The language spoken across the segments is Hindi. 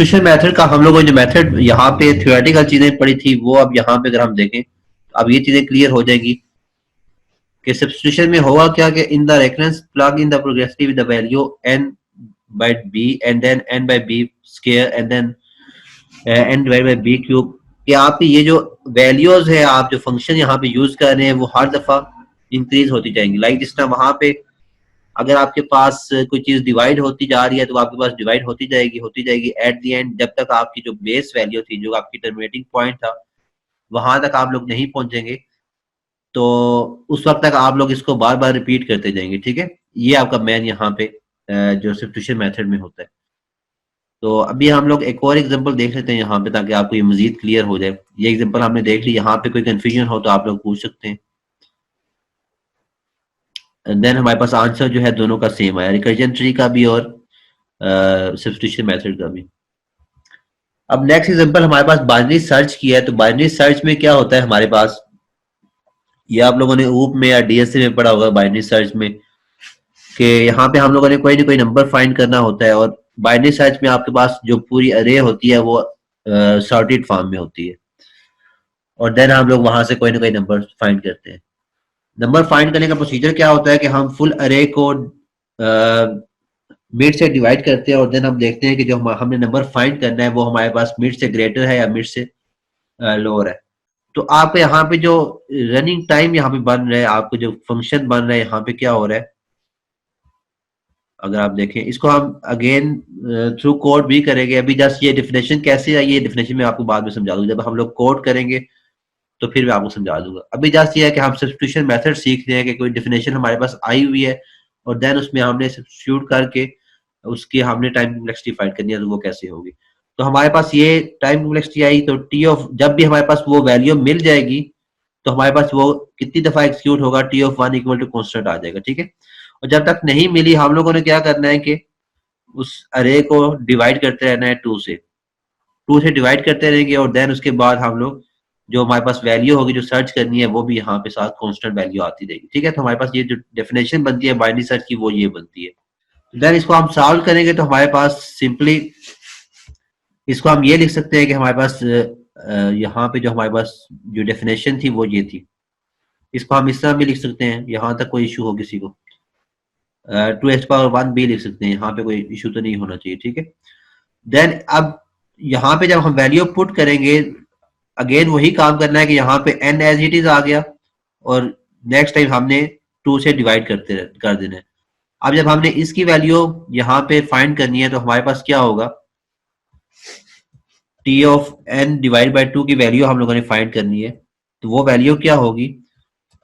सब्स्टिट्यूशन मेथड का हम लोगों ने जो मेथड यहाँ पे थ्योरेटिकल चीजें पढ़ी थी वो अब यहाँ पे अगर हम देखें तो अब ये चीजें क्लियर हो जाएगी कि सब्स्टिट्यूशन में होगा क्या कि in the reference plug in the progressive with the value n by b and then n by b square and then n divided by b cube कि आप ये जो वैल्यूज है आप जो फंक्शन यहाँ पे यूज कर रहे हैं वो हर दफा इंक्रीज होती जाएंगी। लाइक जिस तरह वहां पे अगर आपके पास कोई चीज डिवाइड होती जा रही है तो आपके पास डिवाइड होती जाएगी एट द एंड जब तक आपकी जो बेस वैल्यू थी जो आपकी टर्मिनेटिंग पॉइंट था वहां तक आप लोग नहीं पहुंचेंगे तो उस वक्त तक आप लोग इसको बार बार रिपीट करते जाएंगे। ठीक है, ये आपका मेन यहाँ पे जो सब्स्टिट्यूशन मेथड में होता है। तो अभी हम लोग एक और एग्जांपल देख लेते हैं यहाँ पे ताकि आपको ये मजीद क्लियर हो जाए। ये एग्जांपल हमने देख ली, यहाँ पे कोई कंफ्यूजन हो तो आप लोग पूछ सकते हैं। देन हमारे पास आंसर जो है दोनों का सेम आया, रिकर्जन ट्री का भी और सब्स्टिट्यूशन मेथड का भी। अब नेक्स्ट एग्जांपल हमारे पास बाइनरी सर्च किया है। तो बाइनरी सर्च में क्या होता है हमारे पास, ये आप लोगों ने ऊप में या डीएसए में पढ़ा होगा बाइनरी सर्च में कि यहाँ पे हम लोगों ने कोई ना कोई नंबर फाइंड करना होता है और बाइनरी सर्च में आपके पास जो पूरी अरे होती है वो सॉर्टेड फॉर्म में होती है और देन हम लोग वहां से कोई ना कोई नंबर फाइंड करते हैं। नंबर फाइंड करने का प्रोसीजर क्या होता है कि हम फुल अरे को मिड से डिवाइड करते हैं और देन हम देखते हैं कि जो हमने नंबर फाइंड करना है वो हमारे पास मिड से ग्रेटर है या मिड से लोअर है। तो आप यहाँ पे जो रनिंग टाइम यहाँ पे बन रहा है, आपको जो फंक्शन बन रहा है यहाँ पे क्या हो रहा है, अगर आप देखें इसको हम अगेन थ्रू कोड भी करेंगे। अभी जस्ट ये डिफिनेशन कैसे आई, ये डिफिनेशन में आपको बाद में समझा दूंगा। जब हम लोग कोड करेंगे तो फिर मैं आपको समझा दूंगा। अभी जस्ट ये है कि हम सब्स्टिट्यूशन मेथड सीख रहे हैं कि कोई डिफिनेशन हमारे पास आई हुई है और देन उसमें हमने सब्स्टिट्यूट करके उसकी हमने टाइम कॉम्प्लेक्सिटी फाइंड करनी है तो वो कैसे होगी। तो हमारे पास ये टाइम कॉम्प्लेक्सिटी आई तो टी ऑफ, जब भी हमारे पास वो वैल्यू मिल जाएगी तो हमारे पास वो कितनी दफा एक्सिक्यूट होगा, T of 1 equal to constant आ जाएगा। ठीक है, और जब तक नहीं मिली हम लोगों ने क्या करना है कि उस अरे को डिवाइड करते रहना है टू से डिवाइड करते रहेंगे और देन उसके बाद हम लोग जो हमारे पास वैल्यू होगी जो सर्च करनी है वो भी यहाँ पे साथ कांस्टेंट वैल्यू आती रहेगी। ठीक है, तो हमारे पास ये जो डेफिनेशन बनती है बाइनरी सर्च की वो ये बनती है। देन इसको हम सॉल्व करेंगे तो हमारे पास सिंपली इसको हम ये लिख सकते हैं कि हमारे पास यहाँ पे जो हमारे पास जो डेफिनेशन थी वो ये थी। इसको हम इस तरह भी लिख सकते हैं, यहाँ तक कोई इशू हो किसी को, 2x⁻1 भी लिख सकते हैं, यहाँ पे कोई इशू तो नहीं होना चाहिए। ठीक है, देन अब यहाँ पे जब हम वैल्यू पुट करेंगे अगेन वही काम करना है कि यहाँ पे n एज इट इज आ गया और नेक्स्ट टाइम हमने 2 से डिवाइड कर देना है। अब जब हमने इसकी वैल्यू यहाँ पे फाइंड करनी है तो हमारे पास क्या होगा, t of n divide by 2 की वैल्यू हम लोगों ने फाइंड करनी है। तो वो वैल्यू क्या होगी,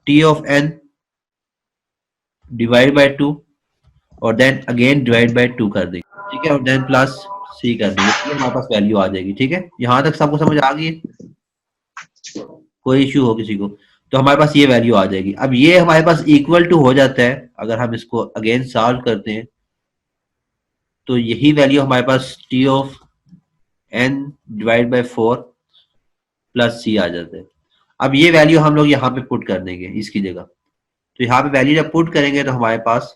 t of n divide by 2 और देन अगेन डिवाइड बाई 2 कर देंगे। ठीक है, और देन प्लस c कर देंगे, तो हमारे पास वैल्यू आ जाएगी। ठीक है, यहाँ तक सबको समझ आ गई, कोई इश्यू हो किसी को, तो हमारे पास ये वैल्यू आ जाएगी। अब ये हमारे पास इक्वल टू हो जाता है, अगर हम इसको अगेन सॉल्व करते हैं तो यही वैल्यू हमारे पास t of n divide by 4 plus c आ जाता है। अब ये वैल्यू हम लोग यहाँ पे पुट कर देंगे इसकी जगह, तो यहाँ पे वैल्यू जब पुट करेंगे तो हमारे पास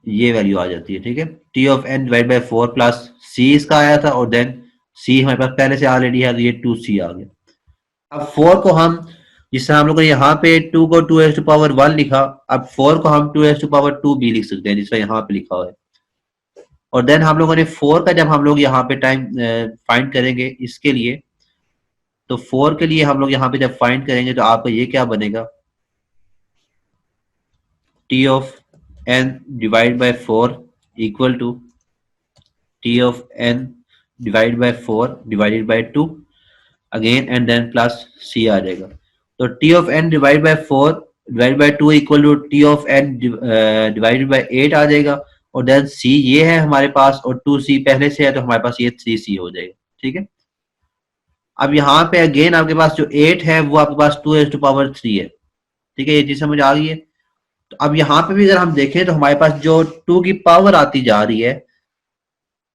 ये वैल्यू आ जाती है। ठीक है, t of n divide by 4 plus c इसका आया था और देन c हमारे पास पहले से ऑलरेडी है तो ये 2c आ गया। अब 4 को हम, जिस तरह हम लोग ने यहाँ पे 2 को 2x⁻1 लिखा, अब 4 को हम 2x⁻2 भी लिख सकते हैं जिस तरह यहाँ पे लिखा हुआ है। और देन हम लोगों ने 4 का जब हम लोग यहाँ पे टाइम फाइंड करेंगे इसके लिए, तो 4 के लिए हम लोग यहाँ पे जब फाइंड करेंगे तो आपका ये क्या बनेगा, t of n divide by 4 equal to t of n divide by 4 divided by 2 again and then plus c आ जाएगा। तो t of n divide by 4 divide by 2 equal to t of n divided by 8 आ जाएगा और देन c ये है हमारे पास और 2c पहले से है तो हमारे पास ये 3c हो जाएगा। ठीक है, अब यहाँ पे अगेन आपके पास जो 8 है वो आपके पास 2⁻3 है। ठीक है, ये चीज समझ आ गई है। तो अब यहाँ पे भी अगर हम देखें तो हमारे पास जो 2 की पावर आती जा रही है,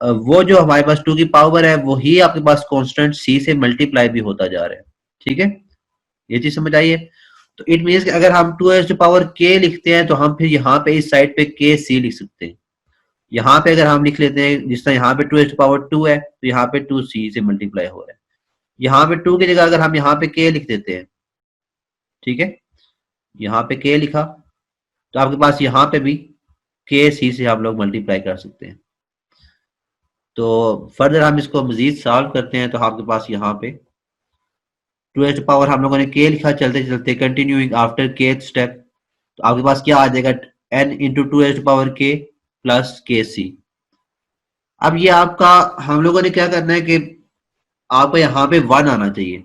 वो जो हमारे पास 2 की पावर है वही आपके पास कांस्टेंट c से मल्टीप्लाई भी होता जा रहा है। ठीक है, ये चीज समझ आई है। तो इट मीन्स कि अगर हम 2 k लिखते हैं तो हम फिर यहाँ पे इस साइड पे k c लिख सकते हैं। यहाँ पे अगर हम लिख लेते हैं जिस तरह यहाँ पे 2 है तो यहाँ पे 2c से मल्टीप्लाई हो रहा है। यहाँ पे 2 की जगह अगर हम यहाँ पे k लिख देते हैं, ठीक है, यहाँ पे k लिखा तो आपके पास यहाँ पे भी k c से हम लोग मल्टीप्लाई कर सकते हैं। तो फर्दर हम इसको मजीद सॉल्व करते हैं तो आपके पास यहाँ पे 2 हम लोगों ने k लिखा, चलते चलते कंटिन्यूइंग आफ्टर k स्टेप तो आपके पास क्या आ जाएगा, n इंटू 2 प्लस के सी। अब ये आपका हम लोगों ने क्या करना है कि आपको यहाँ पे 1 आना चाहिए।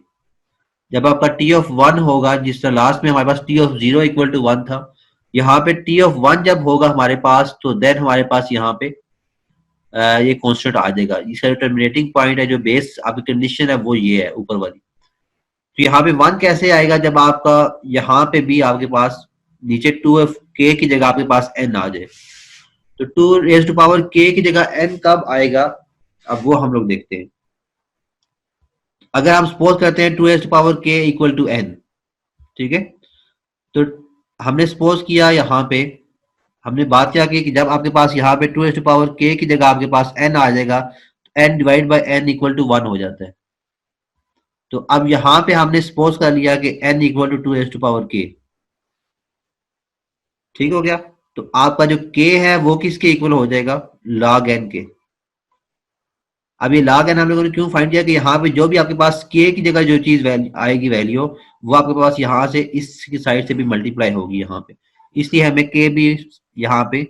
जब आपका टी ऑफ 1 होगा, जिस तरह लास्ट में हमारे पास टी ऑफ 0 इक्वल टू 1 था, यहाँ पे टी ऑफ 1 जब होगा हमारे पास तो देन हमारे पास यहाँ पे ये कॉन्स्टेंट आ जाएगा। इसका जो टर्मिनेटिंग पॉइंट है, जो बेस आपकी कंडीशन है, वो ये है ऊपर वाली। तो यहाँ पे 1 कैसे आएगा, जब आपका यहाँ पे भी आपके पास नीचे 2k की जगह आपके पास n आ जाए। तो 2 की जगह n कब आएगा, अब वो हम लोग देखते हैं। अगर हम सपोज करते हैं 2k इक्वल टू n, ठीक है, तो हमने सपोज किया यहाँ पे हमने बात क्या की कि जब आपके पास यहाँ पे 2k की जगह आपके पास n आ जाएगा तो n divide by n equal to 1 हो जाता है। तो अब यहाँ पे हमने सपोज कर लिया कि n इक्वल टू 2k, ठीक हो गया। तो आपका जो k है वो किसके इक्वल हो जाएगा, log n के। अब ये log n हम लोगों ने क्यों फाइंड किया कि यहाँ पे जो भी आपके पास k की जगह जो चीज आएगी वैल्यू, वो आपके पास यहाँ से इसकी साइड से भी मल्टीप्लाई होगी यहाँ पे, इसलिए हमें k भी यहाँ पे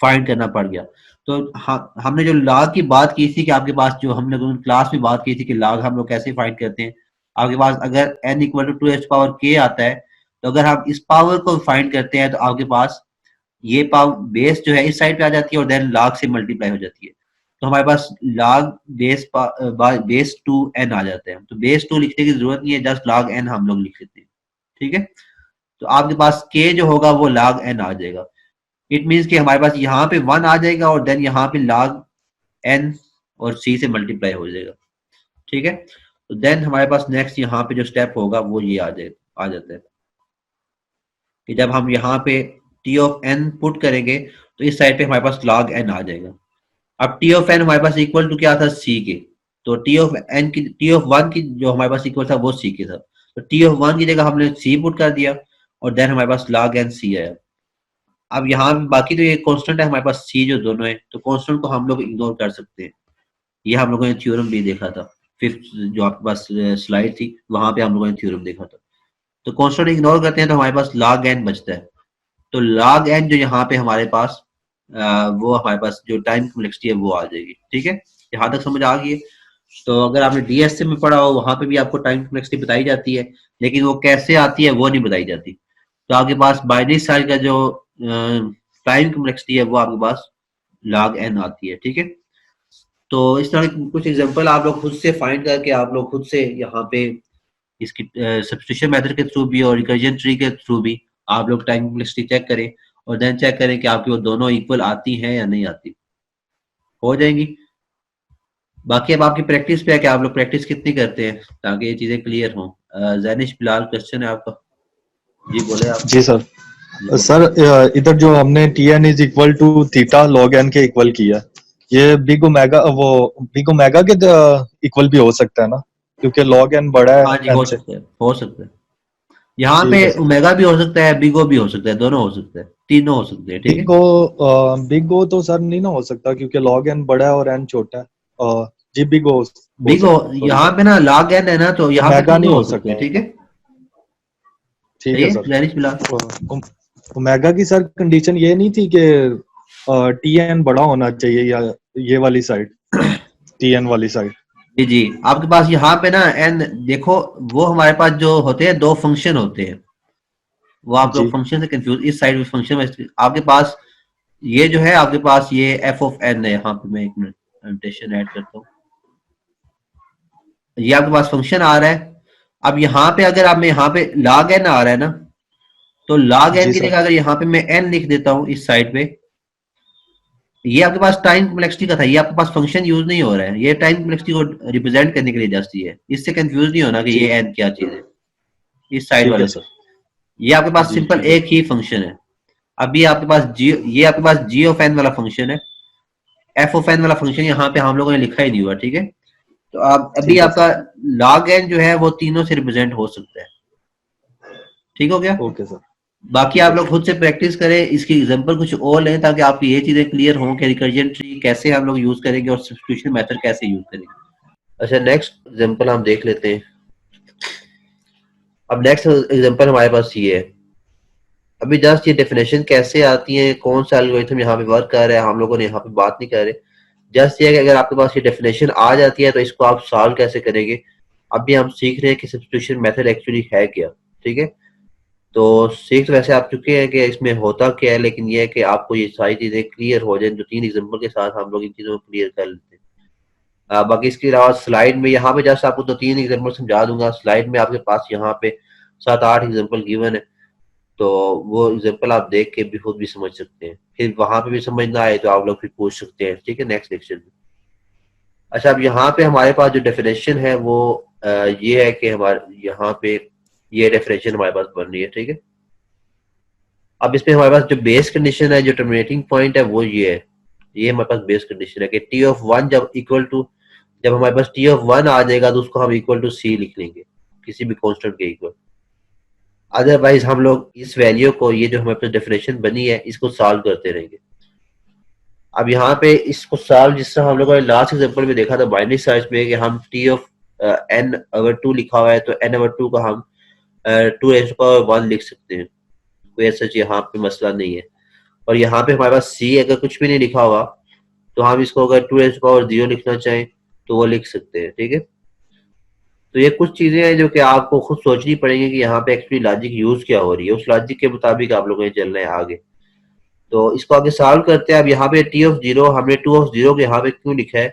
फाइंड करना पड़ गया। तो हमने जो log की बात की थी कि आपके पास जो हम लोगों ने क्लास में बात की थी कि log हम लोग कैसे फाइंड करते हैं, आपके पास अगर n इक्वल टू 2k आता है तो अगर हम इस पावर को फाइंड करते हैं तो आपके पास ये पावर बेस जो है इस साइड पे आ जाती है और देन log से मल्टीप्लाई हो जाती है। तो हमारे पास log बेस 2n आ जाते हैं। तो बेस 2 लिखने की जरूरत नहीं है, जस्ट log n हम लोग लिख लेते हैं, ठीक है। तो आपके पास k जो होगा वो log n आ जाएगा। इट मीन्स कि हमारे पास यहाँ पे 1 आ जाएगा और देन यहाँ पे log n और c से मल्टीप्लाई हो जाएगा, ठीक है। तो देन हमारे पास नेक्स्ट यहाँ पे जो स्टेप होगा वो ये आ जाता है कि जब हम यहाँ पे t ऑफ n पुट करेंगे तो इस साइड पे हमारे पास log n आ जाएगा। अब टी ऑफ एन हमारे पास इक्वल टू क्या था, सी के। तो टी ऑफ वन की जो हमारे पास इक्वल था वो सी के था। तो टी ऑफ 1 की जगह हमने सी पुट कर दिया और देन हमारे पास log एन सी आया। अब यहाँ बाकी तो ये कांस्टेंट है हमारे पास सी जो दोनों है, तो कांस्टेंट को हम लोग इग्नोर कर सकते हैं। ये हम लोगों ने थ्योरम भी देखा था, फिफ्थ जो आपके पास स्लाइड थी वहां पे हम लोगों ने थ्योरम देखा था। तो कांस्टेंट इग्नोर करते हैं तो हमारे पास log एन बचता है। तो log एन जो यहाँ पे हमारे पास वो हमारे पास जो टाइम कॉम्प्लेक्सिटी है वो आ जाएगी, ठीक है। यहाँ तक समझ आ गई है। तो अगर आपने डीएसए में पढ़ा हो वहां पे भी आपको टाइम कॉम्प्लेक्सिटी बताई जाती है, लेकिन वो कैसे आती है वो नहीं बताई जाती। तो आपके पास बाइनरी साइज का जो टाइम कॉम्प्लेक्सिटी है वो आपके पास log n आती है, ठीक है। तो इस तरह के कुछ एग्जांपल आप लोग खुद से फाइंड करके आप लोग खुद से यहाँ पे इसकी सब्स्टिट्यूशन मेथड के थ्रू भी और रिकर्जन ट्री के थ्रू भी आप लोग टाइम कॉम्प्लेक्सिटी चेक करें और देन चेक करें कि आपकी वो दोनों इक्वल आती हैं या नहीं आती, हो जाएंगी। बाकी अब आपकी प्रैक्टिस पे है कि आप लोग प्रैक्टिस कितनी करते हैं ताकि ये चीजें क्लियर हों। जैनिश बिलाल क्वेश्चन है आपका, जी बोले आप। जी सर। सर इधर जो हमने T N is equal to theta log N के इक्वल किया, ये बिग ओमेगा के इक्वल भी हो सकता है ना, क्योंकि लॉग एन बड़ा है हाँ जी, एन हो से। सकता है, हो सकता है। यहाँ पे ठीक है सर। ओमेगा भी हो सकता है, बिगो भी हो सकता है, दोनों हो सकते हैं, तीनों हो सकते हैं, ठीक है। बिग ओ तो सर नहीं ना हो सकता क्योंकि लॉग एन बड़ा है और एन छोटा है। जी बिग ओ हो बिगो सकता है, सॉरी यहाँ सर। पे ना log n है ना, तो यहाँ पे ओमेगा नहीं तीनों हो हो सकते हैं, सकता। ठीक है। ठीक सही है है सर। जैनिश बिलाल। ओमेगा की सर कंडीशन ये नहीं थी कि टी एन बड़ा होना चाहिए या ये वाली साइड, टी एन वाली साइड। जी जी, आपके पास यहाँ पे ना n देखो, वो हमारे पास जो होते हैं दो फंक्शन होते हैं, वो आप लोग जी फंक्शन से कंफ्यूज, इस साइड में फंक्शन में आपके पास ये जो है आपके पास ये एफ ऑफ एन है। यहाँ पे मैं एक मिनट नोटेशन ऐड करता हूँ। ये आपके पास फंक्शन आ रहा है। अब यहाँ पे अगर आप में यहाँ पे log n आ रहा है ना, तो log n जी की सर। जगह अगर यहाँ पे मैं n लिख देता हूँ इस साइड पे, ये आपके पास टाइम कॉम्प्लेक्सिटी का था, ये आपके पास फंक्शन यूज नहीं हो रहा है, ये टाइम कॉम्प्लेक्सिटी को रिप्रेजेंट करने के लिए जस्ट ये है। इससे कंफ्यूज नहीं होना कि जी ये n क्या चीज है इस साइड ठीक वाले है से। सर। ये आपके पास जी सिंपल ठीक है। एक ही फंक्शन है। अभी आपके पास जी, ये आपके पास जी ऑफ एन वाला फंक्शन है, एफ ऑफ एन वाला फंक्शन यहाँ पे हम लोगों ने लिखा ही नहीं हुआ, ठीक है। तो आप अभी ठीक है आपका लॉग एन जो है वो तीनों से रिप्रेजेंट हो सकता है, ठीक हो गया। सर। Okay sir. बाकी ठीक आप है लोग सर। खुद से प्रैक्टिस करें, इसकी एग्जांपल कुछ और लें ताकि आपको ये चीजें क्लियर हों कि रिकर्जन ट्री कैसे हम लोग यूज करेंगे और सब्स्टिट्यूशन मेथड कैसे यूज करेंगे। अच्छा, नेक्स्ट एग्जांपल हम देख लेते हैं। अब नेक्स्ट एग्जांपल हमारे पास ये है। अभी जस्ट ये डेफिनेशन कैसे आती है, कौन सा एल्गोरिथम यहाँ पे वर्क कर रहा है, हम लोगों ने यहाँ पे बात नहीं कर रहे। जस्ट ये है कि अगर आपके पास ये डेफिनेशन आ जाती है तो इसको आप सॉल्व कैसे करेंगे। अभी हम सीख रहे हैं कि सब्स्टिट्यूशन मेथड एक्चुअली है क्या, ठीक है। तो सीख तो वैसे आप चुके हैं कि इसमें होता क्या है, लेकिन ये है कि आपको ये सारी चीजें क्लियर हो जाए, जो 3 एग्जांपल के साथ हम लोग इन चीजों को क्लियर कर लेते हैं। बाकी इसके अलावा स्लाइड में यहाँ पे जस्ट आपको 2-3 एग्जांपल समझा दूंगा। स्लाइड में आपके पास यहाँ पे 7-8 एग्जांपल गिवन है, तो वो एग्जांपल आप देख के भी खुद भी समझ सकते हैं। फिर वहां पे भी समझ ना आए तो आप लोग फिर पूछ सकते हैं, ठीक है, नेक्स्ट लेक्चर में। अच्छा, अब यहाँ पे हमारे पास जो डेफिनेशन है वो ये है कि हमारे यहाँ पे ये डेफिनेशन हमारे पास बन रही है, ठीक है। अब इसमें हमारे पास जो बेस कंडीशन है, जो टर्मिनेटिंग पॉइंट है वो ये है। ये हमारे पास बेस कंडीशन है कि टी ऑफ वन जब इक्वल टू, जब हमारे पास टी ऑफ वन आ जाएगा तो उसको हम इक्वल टू सी लिख लेंगे, किसी भी कांस्टेंट के इक्वल। अदरवाइज हम लोग इस वैल्यू को, ये जो हमारे पास डेफिनेशन बनी है, इसको सॉल्व करते रहेंगे। अब यहाँ पे इसको सॉल्व, जिस तरह हम लोगों ने लास्ट एग्जांपल में देखा था बाइनरी सर्च में, कि हम टी ऑफ एन अगर 2 लिखा हुआ है तो एन ओवर 2 का हम 2 रेज़ टू पावर 1 लिख सकते हैं। कोई ऐसा यहाँ पे मसला नहीं है। और यहाँ पे हमारे पास सी अगर कुछ भी नहीं लिखा हुआ तो हम इसको अगर 2 रेज़ टू पावर 0 लिखना चाहें तो वो लिख सकते हैं, ठीक है। तो ये कुछ चीजें हैं जो कि आपको खुद सोचनी पड़ेगी कि यहाँ पे एक्चुअली लॉजिक यूज क्या हो रही है, उस लॉजिक के मुताबिक आप लोगों ने चलना है आगे। तो इसको आगे सॉल्व करते हैं। अब यहाँ पे टी ऑफ जीरो, हमने टू ऑफ जीरो के यहाँ पे क्यों लिखा है,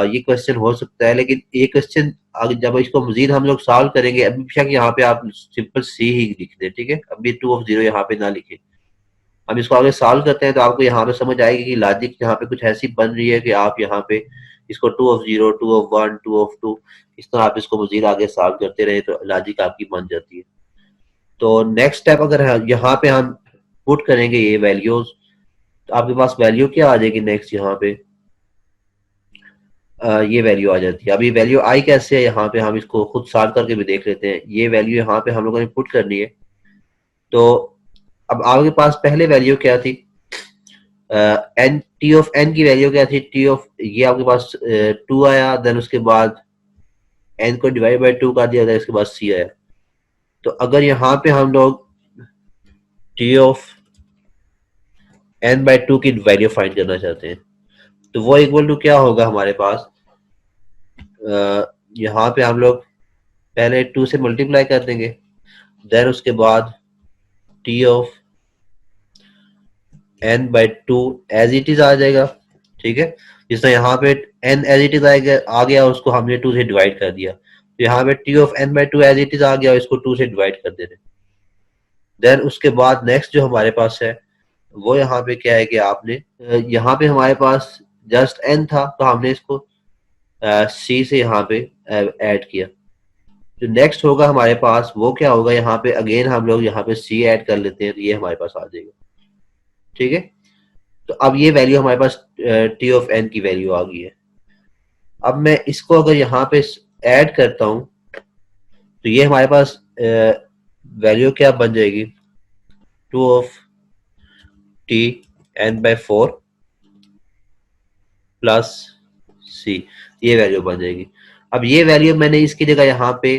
ये क्वेश्चन हो सकता है। लेकिन ये क्वेश्चन आगे जब इसको मजीद हम लोग सॉल्व करेंगे, अभी बेशक यहाँ पे आप सिंपल सी ही लिख दें, ठीक है। अभी टू ऑफ जीरो यहाँ पे ना लिखें। हम इसको आगे सॉल्व करते हैं तो आपको यहाँ पे समझ आएगी कि लॉजिक यहाँ पे कुछ ऐसी बन रही है कि आप यहाँ पे इसको two of zero, two of one, two of two, इस तरह आप इसको मजीद आगे सॉल्व करते रहे तो लॉजिक आपकी बन जाती है। तो नेक्स्ट स्टेप अगर यहाँ पे हम पुट करेंगे ये वैल्यूज, तो आपके पास वैल्यू क्या आ जाएगी नेक्स्ट, यहाँ पे ये वैल्यू आ जाती है। अभी वैल्यू आई कैसे है, यहाँ पे हम इसको खुद सॉल्व करके भी देख लेते हैं। ये वैल्यू यहाँ पे हम लोगों ने पुट करनी है। तो अब आपके पास पहले वैल्यू क्या थी, एन, टी ऑफ एन की वैल्यू क्या थी, टी ऑफ, ये आपके पास 2 आया, देन उसके बाद एन को डिवाइड बाई 2 कर दिया, देन उसके बाद सी आया। तो अगर यहाँ पे हम लोग टी ऑफ एन बाई 2 की वैल्यू फाइंड करना चाहते हैं तो वो इक्वल टू क्या होगा हमारे पास, यहाँ पे हम लोग पहले 2 से मल्टीप्लाई कर देंगे, देन उसके बाद T of n by 2 as it is आ जाएगा, ठीक है। जिस तरह यहाँ पे एन एज इट इज आ गया, उसको हमने 2 से डिवाइड कर दिया, तो यहाँ पे T of n by 2 as it is आ गया, इसको 2 से डिवाइड कर दे रहे। देन उसके बाद नेक्स्ट जो हमारे पास है वो यहाँ पे क्या है कि आपने यहाँ पे हमारे पास जस्ट एन था तो हमने इसको सी से यहाँ पे ऐड किया। जो नेक्स्ट होगा हमारे पास वो क्या होगा, यहाँ पे अगेन हम लोग यहाँ पे सी ऐड कर लेते हैं तो ये हमारे पास आ जाएगा, ठीक है। तो अब ये वैल्यू हमारे पास टी ऑफ एन की वैल्यू आ गई है। अब मैं इसको अगर यहाँ पे ऐड करता हूँ तो ये हमारे पास वैल्यू क्या बन जाएगी, 2 of T n by 4 plus c, ये वैल्यू बन जाएगी। अब ये वैल्यू मैंने इसकी जगह यहाँ पे,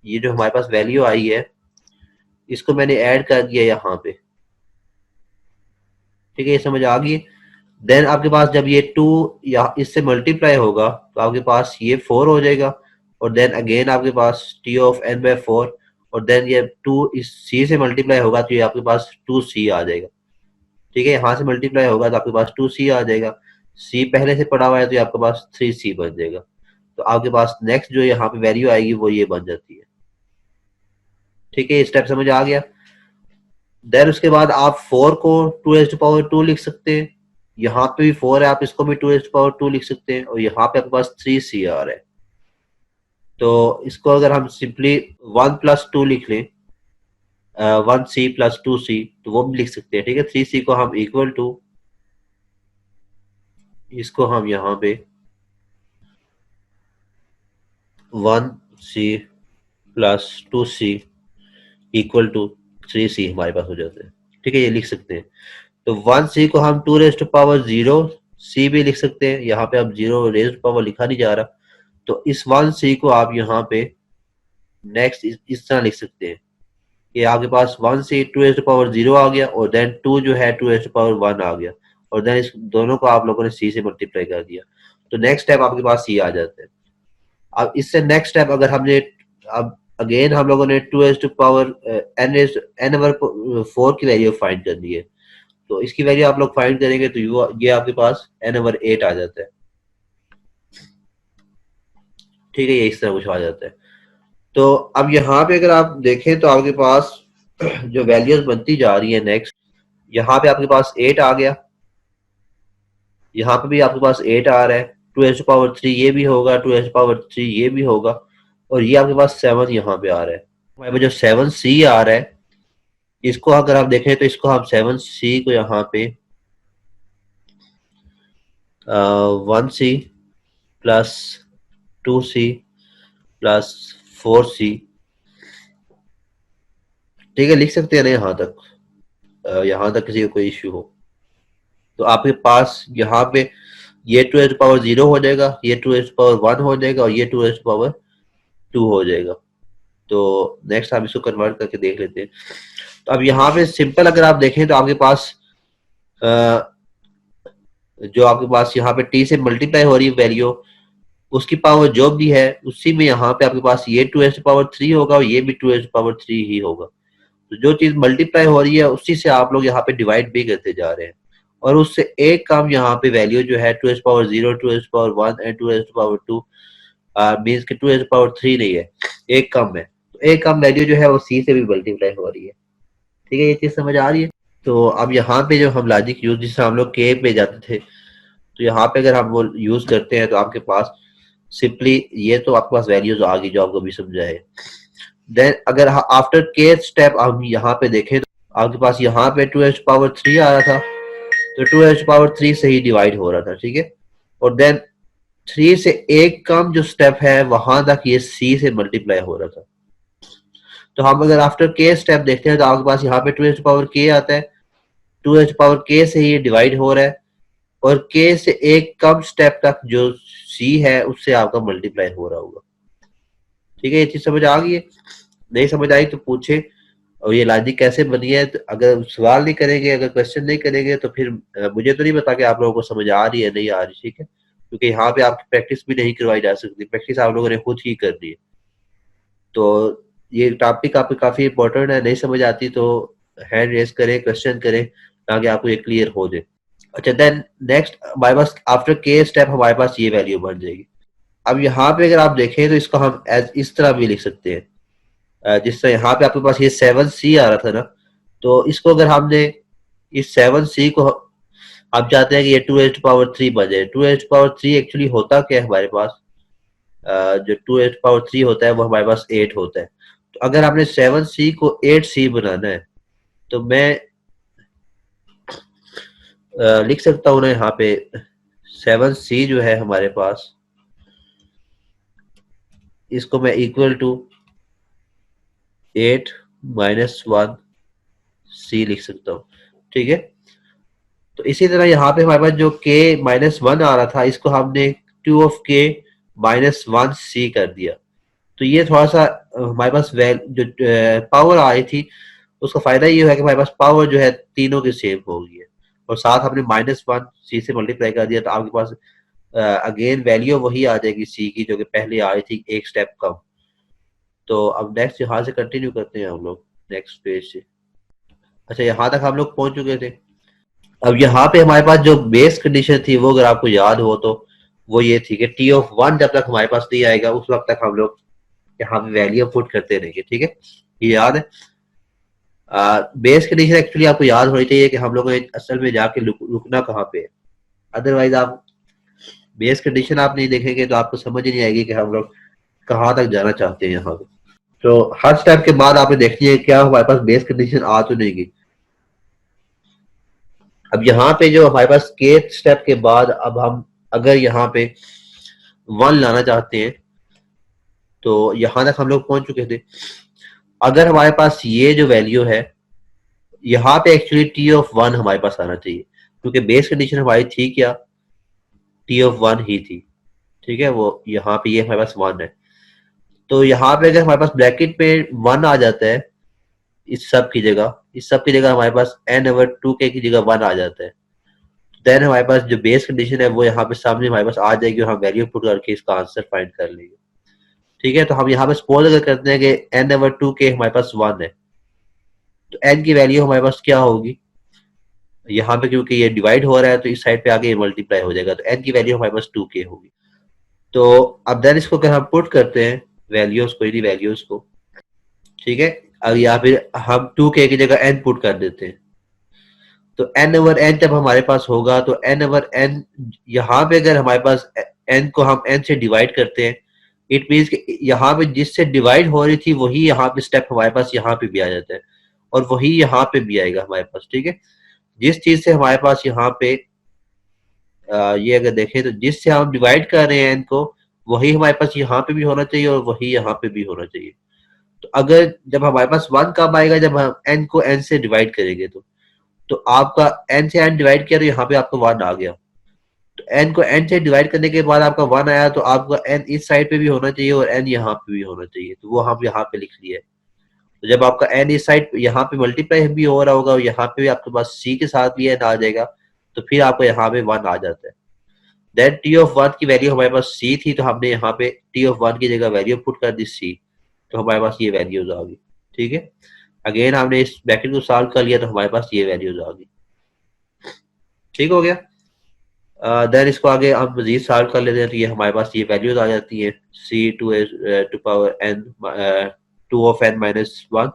ये जो हमारे पास वैल्यू आई है इसको मैंने ऐड कर दिया यहाँ पे, ठीक है, ये समझ आ गई। देन आपके पास जब ये 2 या इससे मल्टीप्लाई होगा तो आपके पास ये 4 हो जाएगा, और देन अगेन आपके पास टी ऑफ एन बाई 4, और देन ये 2 इस सी से मल्टीप्लाई होगा तो ये आपके पास 2c आ जाएगा, ठीक है। यहाँ से मल्टीप्लाई होगा तो आपके पास 2c आ जाएगा, सी पहले से पड़ा हुआ है तो ये आपके पास 3c बन जाएगा। तो आपके पास नेक्स्ट जो यहाँ पे वैल्यू आएगी वो ये बन जाती है, ठीक है। ये स्टेप समझ आ गया। देन उसके बाद आप 4 को 2 रेज़ टू पावर 2 लिख सकते हैं, यहाँ पे भी 4 है, आप इसको भी 2 रेज़ टू पावर 2 लिख सकते हैं, और यहाँ पे आपके पास 3c आ रहा है। तो इसको अगर हम सिंपली 1 प्लस 2 लिख लें, 1c प्लस 2c, तो वो भी लिख सकते हैं, ठीक है। 3c को हम इक्वल टू इसको हम यहाँ पे 1c plus 2c equal to 3c हमारे पास हो जाता है। ठीक है, ये लिख सकते हैं। तो 1c को हम 2 रेज़ टू पावर 0 c भी लिख सकते हैं। यहाँ पे अब 0 रेज़ टू पावर लिखा नहीं जा रहा, तो इस 1c को आप यहाँ पे नेक्स्ट इस तरह लिख सकते हैं कि आपके पास 1c 2 रेज़ टू पावर 0 आ गया, और देन 2 जो है 2 रेज़ टू पावर 1 आ गया, और देन इस दोनों को आप लोगों ने c से मल्टीप्लाई कर दिया, तो नेक्स्ट स्टेप आपके पास c आ जाता है। अब इससे नेक्स्ट स्टेप अगर हमने, अब अगेन हम लोगों ने 2 raise to power n over 4 की वैल्यू फाइंड करनी है, तो इसकी वैल्यू आप लोग फाइंड करेंगे तो ये आपके पास n ओवर 8 आ जाता है। ठीक है, ये इस तरह कुछ आ जाता है। तो अब यहाँ पे अगर आप देखें तो आपके पास जो वैल्यूज बनती जा रही है नेक्स्ट, यहाँ पे आपके पास 8 आ गया, यहाँ पे भी आपके पास 8 आ रहा है, 2 पावर 3 ये भी होगा, 2 पावर 3 ये भी होगा, और ये आपके पास 7 यहाँ पे आ रहा है। हमारे पास जो 7c आ रहा है, इसको अगर आप देखें तो इसको हम 7c को यहाँ पे 1c plus 2c plus 4c, ठीक है, लिख सकते हैं ना यहाँ तक, यहाँ तक किसी को कोई इश्यू हो तो आपके पास यहाँ पे ये 2 पावर 0 हो जाएगा, ये 2 पावर 1 हो जाएगा, और ये 2 पावर 2 हो जाएगा। तो नेक्स्ट हम इसको कन्वर्ट करके देख लेते हैं। तो अब यहाँ पे सिंपल अगर आप देखें तो आपके पास जो आपके पास यहाँ पे t से मल्टीप्लाई हो रही है वैल्यू, उसकी पावर जो भी है उसी में यहाँ पे आपके पास ये 2 पावर 3 होगा, और ये भी 2 पावर 3 ही होगा। तो जो चीज मल्टीप्लाई हो रही है उसी से आप लोग यहाँ पे डिवाइड भी करते जा रहे हैं, और उससे एक कम यहाँ पे वैल्यू जो है 2 power 0, 2 power 1 and 2 power 2 means कि 2 पावर 3 नहीं है, एक कम है। तो एक कम वैल्यू जो है वो c से भी मल्टीप्लाई हो रही है। ठीक है, ये चीज समझ आ रही है। तो अब यहाँ पे जो हम लॉजिक यूज, जिससे हम लोग के पे जाते थे, तो यहाँ पे अगर हम वो यूज करते हैं तो आपके पास सिंपली ये तो आपके पास वैल्यूज आ गई जो आपको भी समझाए। देन अगर आफ्टर के स्टेप हम यहाँ पे देखें तो आपके पास यहाँ पे 2 पावर 3 आ रहा था, तो 2 पावर 3 से ही डिवाइड हो रहा था। ठीक है, और देन 3 से एक कम जो स्टेप है वहां तक ये c से मल्टीप्लाई हो रहा था। तो हम अगर आफ्टर के स्टेप देखते हैं तो आपके पास यहाँ पे 2 पावर k आता है, 2 पावर k से ही डिवाइड हो रहा है, और k से एक कम स्टेप तक जो c है उससे आपका मल्टीप्लाई हो रहा होगा। ठीक है, ये चीज समझ आ गई है? नहीं समझ आई तो पूछे। और ये लॉजिक कैसे बनी है, तो अगर सवाल नहीं करेंगे, अगर क्वेश्चन नहीं करेंगे तो फिर मुझे तो नहीं पता कि आप लोगों को समझ आ रही है नहीं आ रही। ठीक है, क्योंकि यहाँ पे आपकी प्रैक्टिस भी नहीं करवाई जा सकती, प्रैक्टिस आप लोगों ने खुद ही करनी है। तो ये टॉपिक आपको काफी इंपॉर्टेंट है, नहीं समझ आती तो हैंड रेज करें, क्वेश्चन करें, ताकि आपको ये क्लियर हो जाए। अच्छा, देन नेक्स्ट हमारे पास आफ्टर के स्टेप हमारे पास ये वैल्यू बन जाएगी। अब यहाँ पे अगर आप देखें तो इसको हम एज इस तरह भी लिख सकते हैं, जिस तरह यहाँ पे आपके पास ये 7c आ रहा था ना, तो इसको अगर हमने इस 7c को आप चाहते हैं कि ये 2 पावर 3 बन जाए। 2 पावर 3 एक्चुअली होता क्या है हमारे पास, जो 2 पावर 3 होता है वो हमारे पास 8 होता है। तो अगर आपने 7c को 8c बनाना है तो मैं लिख सकता हूँ ना यहाँ पे 7c जो है हमारे पास, इसको मैं इक्वल टू 8 माइनस 1 c लिख सकता हूँ। ठीक है, तो इसी तरह यहाँ पे हमारे पास जो k माइनस 1 आ रहा था, इसको हमने 2 ऑफ k माइनस 1 c कर दिया। तो ये थोड़ा सा हमारे पास जो पावर आई थी उसका फायदा ये है कि हमारे पास पावर जो है तीनों की सेम हो गई है, और साथ हमने माइनस 1 c से मल्टीप्लाई कर दिया, तो आपके पास अगेन वैल्यू वही आ जाएगी c की जो कि पहले आई थी एक स्टेप कम। तो अब नेक्स्ट यहाँ से कंटिन्यू करते हैं हम लोग नेक्स्ट पेज से। अच्छा, यहाँ तक हम लोग पहुंच चुके थे। अब यहाँ पे हमारे पास जो बेस कंडीशन थी वो अगर आपको याद हो तो वो ये थी कि t ऑफ 1 जब तक हमारे पास नहीं आएगा उस वक्त तक हम लोग यहाँ पे वैल्यू पुट करते रहेंगे। ठीक है, ये याद है। बेस कंडीशन एक्चुअली आपको याद होनी चाहिए कि हम लोग असल में जाके रुकना कहाँ पे है, अदरवाइज आप बेस कंडीशन आप नहीं देखेंगे तो आपको समझ ही नहीं आएगी कि हम लोग कहाँ तक जाना चाहते हैं यहाँ पे। तो हर स्टेप के बाद आपने देखनी है क्या हमारे पास बेस कंडीशन आ तो नहीं गई। अब यहाँ पे जो हमारे पास के स्टेप के बाद अब हम अगर यहाँ पे 1 लाना चाहते हैं तो यहाँ तक हम लोग पहुंच चुके थे। अगर हमारे पास ये जो वैल्यू है यहाँ पे एक्चुअली टी ऑफ 1 हमारे पास आना चाहिए, क्योंकि बेस कंडीशन हमारी थी क्या, टी ऑफ 1 ही थी। ठीक है, वो यहाँ पे ये हमारे पास 1 है, तो यहाँ पे अगर हमारे पास ब्रैकेट पे 1 आ जाता है इस सब की जगह हमारे पास n/2k की जगह 1 आ जाता है, देन हमारे पास जो बेस कंडीशन है वो यहाँ पे सामने हमारे पास आ जाएगी और हम वैल्यू पुट करके इसका आंसर फाइंड कर लेंगे। ठीक है, तो हम यहाँ पे सपोज अगर करते हैं कि n/2k हमारे पास 1 है, तो n की वैल्यू हमारे पास क्या होगी, यहाँ पे क्योंकि ये डिवाइड हो रहा है तो इस साइड पे आगे ये मल्टीप्लाई हो जाएगा, तो n की वैल्यू हमारे पास 2k होगी। तो अब देन इसको अगर हम पुट करते हैं वैल्यूज को, ठीक है, अब यहाँ पे हम 2k की जगह n पुट कर देते हैं, तो n/n जब हमारे पास होगा तो n/n यहाँ पे अगर हमारे पास n को हम n से डिवाइड करते हैं, इट मीन्स कि यहाँ पे जिससे डिवाइड हो रही थी वही यहाँ पे स्टेप हमारे पास यहाँ पे भी आ जाता है और वही यहाँ पे भी आएगा हमारे पास। ठीक है, जिस चीज से हमारे पास यहाँ पे ये अगर देखें तो जिससे हम डिवाइड कर रहे हैं n को, वही हमारे पास यहाँ पे भी होना चाहिए और वही यहाँ पे भी होना चाहिए। तो अगर जब हमारे पास 1 कब आएगा, जब हम n को n से डिवाइड करेंगे, तो आपका n से n डिवाइड किया तो यहाँ पे आपका 1 आ गया, तो n को n से डिवाइड करने के बाद आपका 1 आया, तो आपका n इस साइड पे भी होना चाहिए और n यहाँ पे भी होना चाहिए, तो वो हम यहाँ पे लिख लिया है। तो जब आपका n इस साइड यहाँ पे मल्टीप्लाई भी हो रहा होगा और यहाँ पे भी आपके पास c के साथ भी n आ जाएगा, तो फिर आपको यहाँ पे 1 आ जाता है। देन t ऑफ 1 की वैल्यू हमारे पास c थी, तो हमने यहाँ पे t ऑफ 1 की जगह वैल्यू पुट कर दी c, तो हमारे पास ये वैल्यूज आ गई। ठीक है, अगेन हमने इस ब्रैकेट को सॉल्व कर लिया तो हमारे पास ये वैल्यूज आ गई। ठीक हो गया। देन इसको आगे हम मजीद सॉल्व कर लेते हैं, तो ये हमारे पास ये वैल्यूज आ जाती है c two of n minus 1,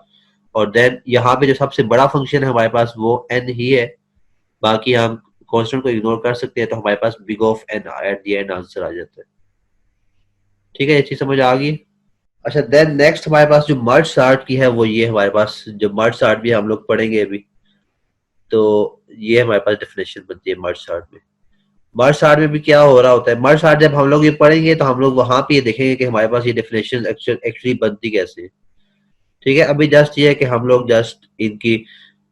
और देन यहाँ पे जो सबसे बड़ा फंक्शन है हमारे पास वो n ही है, बाकी हम कांस्टेंट को इग्नोर कर सकते हैं, तो हमारे पास big of n at the end answer आ जाता है। ठीक है, ये चीज समझ आ गई। अच्छा, देन नेक्स्ट हमारे पास जो मर्ज सॉर्ट की है वो ये हमारे पास जो मर्ज सॉर्ट भी हम लोग पढ़ेंगे अभी, तो ये हमारे पास डेफिनेशन बनती है मर्ज सॉर्ट में। मर्ज सॉर्ट में भी क्या हो रहा होता है, मर्ज सॉर्ट जब हम लोग ये पढ़ेंगे तो हम लोग वहां पे ये देखेंगे कि हमारे पास ये डेफिनेशन एक्चुअली बनती कैसे है। ठीक है, अभी जस्ट ये है कि हम लोग जस्ट इनकी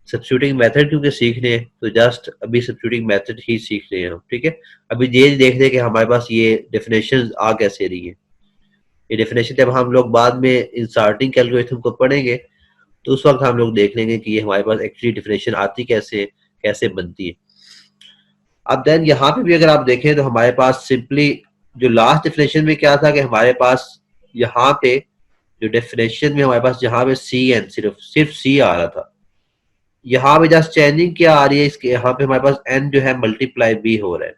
सब्स्टिट्यूटिंग मेथड क्योंकि सीखने हैं, तो जस्ट अभी सब्स्टिट्यूटिंग मेथड ही सीख रहे हैं हम। ठीक है, अभी ये देख रहे हैं कि हमारे पास ये डेफिनेशन आ कैसे रही है। ये डेफिनेशन जब हम लोग बाद में इंसर्टिंग कैलकुलेशन को पढ़ेंगे तो उस वक्त हम लोग देख लेंगे कि ये हमारे पास एक्चुअली डेफिनेशन आती कैसे, कैसे बनती है। अब देन यहाँ पे भी अगर आप देखें तो हमारे पास सिंपली जो लास्ट डेफिनेशन में क्या था कि हमारे पास यहाँ पे जो डेफिनेशन में हमारे पास जहाँ पे सी एन सिर्फ सी आ रहा था, यहाँ पे जस्ट चेंजिंग क्या आ रही है, इसके यहाँ पे हमारे पास एन जो है मल्टीप्लाई बी हो रहा है,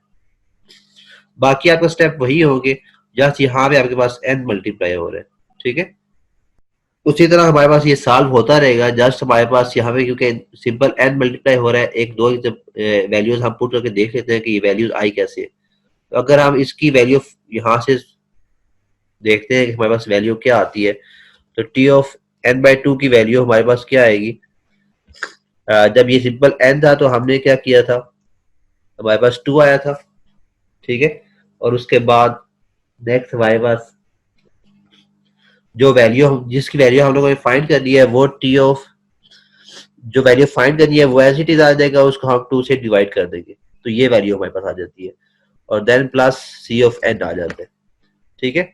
बाकी आपका स्टेप वही होंगे, जस्ट यहाँ पे आपके पास एन मल्टीप्लाई हो रहा है। ठीक है, उसी तरह हमारे पास ये सॉल्व होता रहेगा, जस्ट हमारे पास यहाँ पे क्योंकि सिंपल एन मल्टीप्लाई हो रहा है, एक दो वैल्यूज हम पुट करके देख लेते हैं कि ये वैल्यूज आई कैसे है। तो अगर हम इसकी वैल्यू यहाँ से देखते हैं कि हमारे पास वैल्यू क्या आती है, तो टी ऑफ n/2 की वैल्यू हमारे पास क्या आएगी। जब ये सिंपल n था तो हमने क्या किया था, हमारे पास 2 आया था। ठीक है, और उसके बाद नेक्स्ट हमारे पास जो वैल्यू जिसकी वैल्यू हम लोगों ने फाइंड करनी है वो टी ऑफ जो वैल्यू फाइंड करनी है वो एज इट इज आ जाएगा, उसको हम 2 से डिवाइड कर देंगे तो ये वैल्यू हमारे पास आ जाती है, और then plus C of n आ जाता है। ठीक है,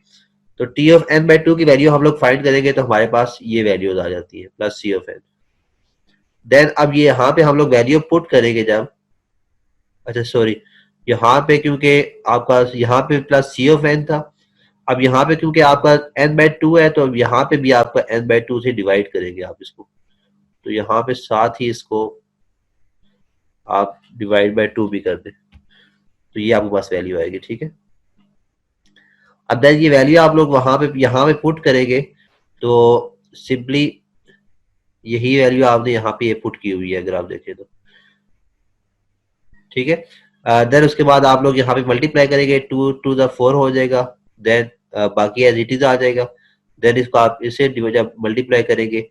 तो टी ऑफ n/2 की वैल्यू हम लोग फाइंड करेंगे तो हमारे पास ये वैल्यूज आ जाती है plus C of N. Then अब ये यहाँ पे हम लोग वैल्यू पुट करेंगे जब, अच्छा सॉरी, यहाँ पे क्योंकि आपका यहाँ पे प्लस सी ऑफ एन था, अब यहाँ पे क्योंकि आपका n/2 है तो अब यहाँ पे भी आपका n/2 से डिवाइड करेंगे आप इसको, तो यहाँ पे साथ ही इसको आप डिवाइड बाय 2 भी कर दें तो ये आपके पास वैल्यू आएगी। ठीक है, अब देन ये वैल्यू आप लोग वहां पे यहाँ पे पुट करेंगे तो सिंपली यही वैल्यू आपने यहाँ पे ये पुट की हुई है अगर आप देखें तो। ठीक है, देन उसके बाद आप लोग यहाँ पे मल्टीप्लाई करेंगे, 2 टू द 4 हो जाएगा, देन बाकी एज इट इज आ जाएगा। देन इसको आप इसे जब मल्टीप्लाई करेंगे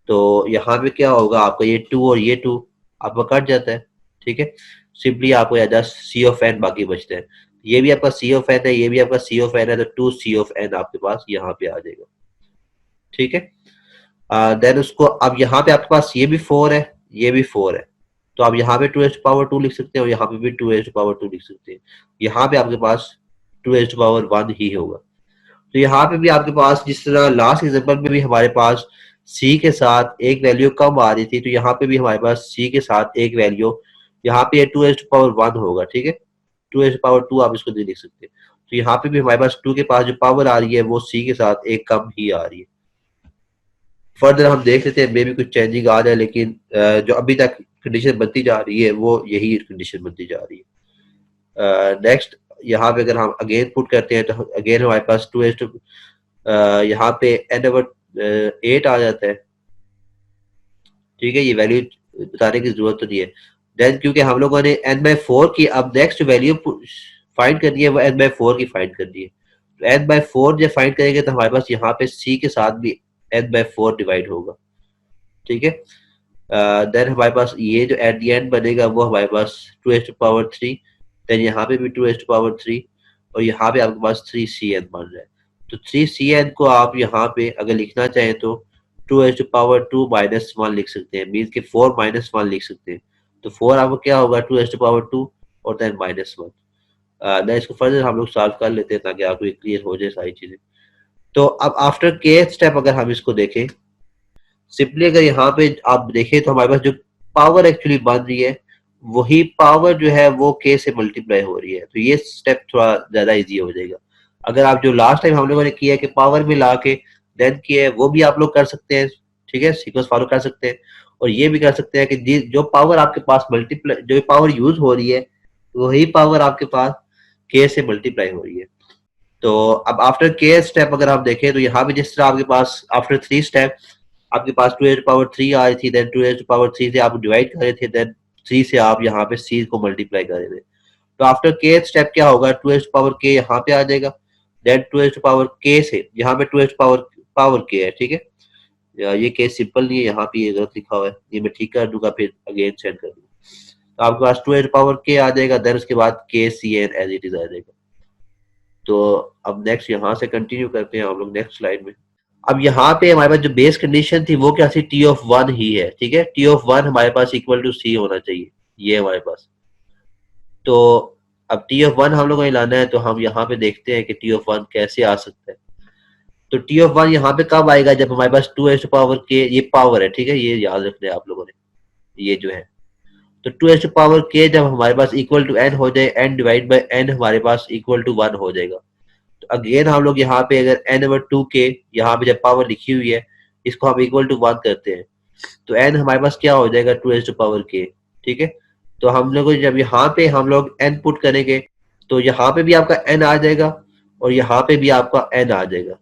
तो यहाँ पे क्या होगा, आपका ये 2 और ये 2 आपका कट जाता है। ठीक है, सिंपली आपको या जस्ट सी ऑफ एन बाकी बचते हैं। ये भी आपका सी ऑफ एन है, ये भी आपका सी ऑफ एन है, तो 2 सी ऑफ एन आपके पास यहाँ पे आ जाएगा। ठीक है, देन उसको अब यहाँ पे आपके पास ये भी 4 है, ये भी 4 है, तो आप यहाँ पे 2 लिख सकते हैं और यहाँ पे भी 2 लिख सकते हैं। यहाँ पे आपके पास 2 ही होगा। तो यहाँ पे भी आपके पास जिस तरह लास्ट एग्जांपल में भी हमारे पास c के साथ एक वैल्यू कम आ रही थी, तो यहाँ पे भी हमारे पास c के साथ एक वैल्यू, यहाँ पे 2 होगा। ठीक है, 2 आप इसको नहीं लिख सकते, तो यहाँ पे भी हमारे पास 2 के पास जो पावर आ रही है वो c के साथ एक कम ही आ रही है। फर्दर हम देख लेते हैं, मे भी कुछ चेंजिंग आ जाए, लेकिन जो अभी तक कंडीशन बनती जा रही है वो यही कंडीशन बनती जा रही है। नेक्स्ट यहाँ पे अगर हम अगेन पुट करते हैं तो अगेन हमारे पास 2 यहाँ पे n/8 आ जाता है। ठीक है, ये वैल्यू बताने की जरूरत तो नहीं है। देन क्योंकि हम लोगों ने n/4 की अब नेक्स्ट वैल्यू फाइंड करनी है, वो n/4 की फाइंड करनी है, तो n/4 जब फाइंड करेंगे तो हमारे पास यहाँ पे c के साथ भी n/4 डिवाइड होगा। ठीक है, देन हमारे पास ये जो एट द एंड बनेगा वो हमारे पास 2⁻3, देन यहाँ पे भी 2⁻3 और यहाँ पे आपके पास 3cn बन रहा है। तो 3cn को आप यहाँ पे अगर लिखना चाहें तो 2⁻2 -1 लिख सकते हैं, मीन्स के 4 -1 लिख सकते हैं। तो 4 आपको क्या होगा 2⁻2 और देन -1। देन इसको फर्दर हम लोग सॉल्व कर लेते हैं ताकि आपको क्लियर हो जाए सारी चीजें। तो अब आफ्टर के स्टेप अगर हम इसको देखें, सिंपली अगर यहाँ पे आप देखें तो हमारे पास जो पावर एक्चुअली बन रही है वही पावर जो है वो k से मल्टीप्लाई हो रही है, तो ये स्टेप थोड़ा ज्यादा इजी हो जाएगा। अगर आप जो लास्ट टाइम हम लोगों ने किया है कि पावर में ला के देन किया है, वो भी आप लोग कर सकते हैं। ठीक है, सीक्वेंस फॉलो कर सकते हैं और ये भी कर सकते हैं कि जो पावर आपके पास मल्टीप्लाई, जो पावर यूज हो रही है वही पावर आपके पास k से मल्टीप्लाई हो रही है। तो अब आफ्टर के स्टेप अगर आप देखें तो यहाँ पे जिस तरह आपके पास आफ्टर 3 स्टेप आपके पास 2⁻3 आ रही थी, देन 2⁻3 से आप डिवाइड कर रहे थे, देन 3 से आप यहाँ पे c को मल्टीप्लाई कर रहे थे। तो आफ्टर के स्टेप क्या होगा 2k यहाँ पे आ जाएगा, देन 2k से यहाँ पे 2k है। ठीक है, ये केस सिंपल नहीं है, यहाँ पे ये गलत लिखा हुआ है, ये मैं ठीक कर दूंगा फिर अगेन सेंड कर दूंगा। तो आपके पास 2k आ जाएगा, देन उसके बाद kcn एज इट इज आ जाएगा। तो अब नेक्स्ट यहाँ से कंटिन्यू करते हैं हम लोग नेक्स्ट स्लाइड में। अब यहाँ पे हमारे पास जो बेस कंडीशन थी वो क्या थी, t(1) ही है। ठीक है, t(1) हमारे पास इक्वल टू c होना चाहिए, ये हमारे पास। तो अब t(1) हम लोगों को लाना है, तो हम यहाँ पे देखते हैं कि t(1) कैसे आ सकता है। तो t(1) यहाँ पे कब आएगा, जब हमारे पास 2k ये पावर है। ठीक है, ये याद रखना है आप लोगों ने, ये जो है तो 2k जब हमारे पास इक्वल टू n हो जाए, n डिवाइड बाई n हमारे पास इक्वल टू 1 हो जाएगा। तो अगेन हम लोग यहाँ पे अगर n/2k यहाँ पे जब पावर लिखी हुई है इसको हम इक्वल टू 1 करते हैं, तो n हमारे पास क्या हो जाएगा 2k। ठीक है, तो हम लोग जब यहाँ पे हम लोग n पुट करेंगे तो यहाँ पे भी आपका n आ जाएगा और यहाँ पे भी आपका n आ जाएगा।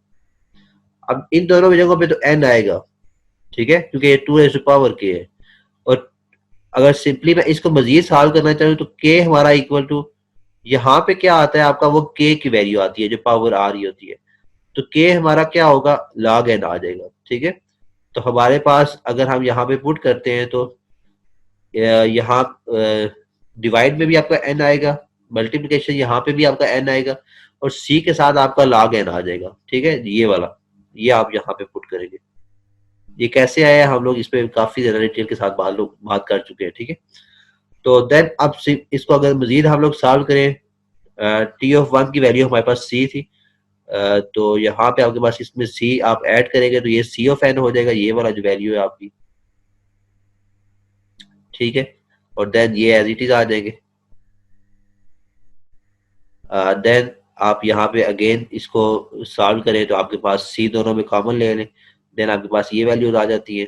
अब इन दोनों जगहों पे तो n आएगा। ठीक है, क्योंकि ये 2k है। और अगर सिंपली मैं इसको मजीद सॉल्व करना चाहूँ तो k हमारा इक्वल टू यहाँ पे क्या आता है आपका, वो k की वैल्यू आती है जो पावर आ रही होती है, तो k हमारा क्या होगा log n आ जाएगा। ठीक है, तो हमारे पास अगर हम यहाँ पे पुट करते हैं तो यहाँ डिवाइड में भी आपका n आएगा, मल्टीप्लिकेशन यहाँ पे भी आपका n आएगा और c के साथ आपका log n आ जाएगा। ठीक है, ये वाला ये आप यहाँ पे पुट करेंगे। ये कैसे आया हम लोग इस पे काफी ज्यादा डिटेल के साथ बात कर चुके हैं। ठीक है, तो देन अब इसको अगर मजीद हम लोग सॉल्व करें, t(1) की वैल्यू हमारे पास c थी, तो यहाँ पे आपके पास इसमें c आप ऐड करेंगे तो ये c ऑफ n हो जाएगा, ये वाला जो वैल्यू है आपकी। ठीक है, और देन ये एज इट इज आ जाएंगे। देन आप यहाँ पे अगेन इसको सॉल्व करें तो आपके पास c दोनों में कॉमन ले लें, देन आपके पास ये वैल्यूज आ जाती है।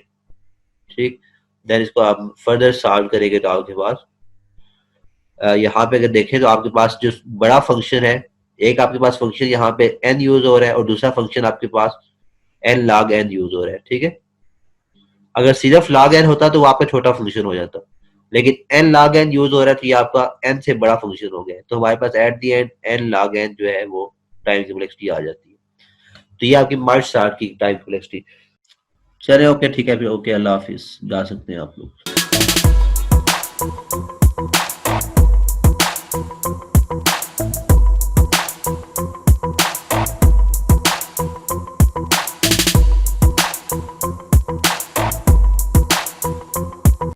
ठीक, देन इसको आप फर्दर सॉल्व करेंगे तो आपके पास यहाँ पे अगर देखें तो आपके पास जो बड़ा फंक्शन है, एक आपके पास फंक्शन यहाँ पे n यूज हो रहा है और दूसरा फंक्शन आपके पास n log n यूज हो रहा है। ठीक है, अगर सिर्फ log n होता तो वो आपका छोटा फंक्शन हो जाता, लेकिन n log n यूज हो रहा है तो ये आपका n से बड़ा फंक्शन हो गया, तो हमारे पास at the end n log n जो है वो टाइम कॉम्प्लेक्सिटी आ जाती है। तो ये आपकी मार्च स्टार्ट की टाइम कॉम्प्लेक्सिटी। चले ओके, ठीक है फिर, ओके, अल्लाह हाफिज, जा सकते हैं आप लोग।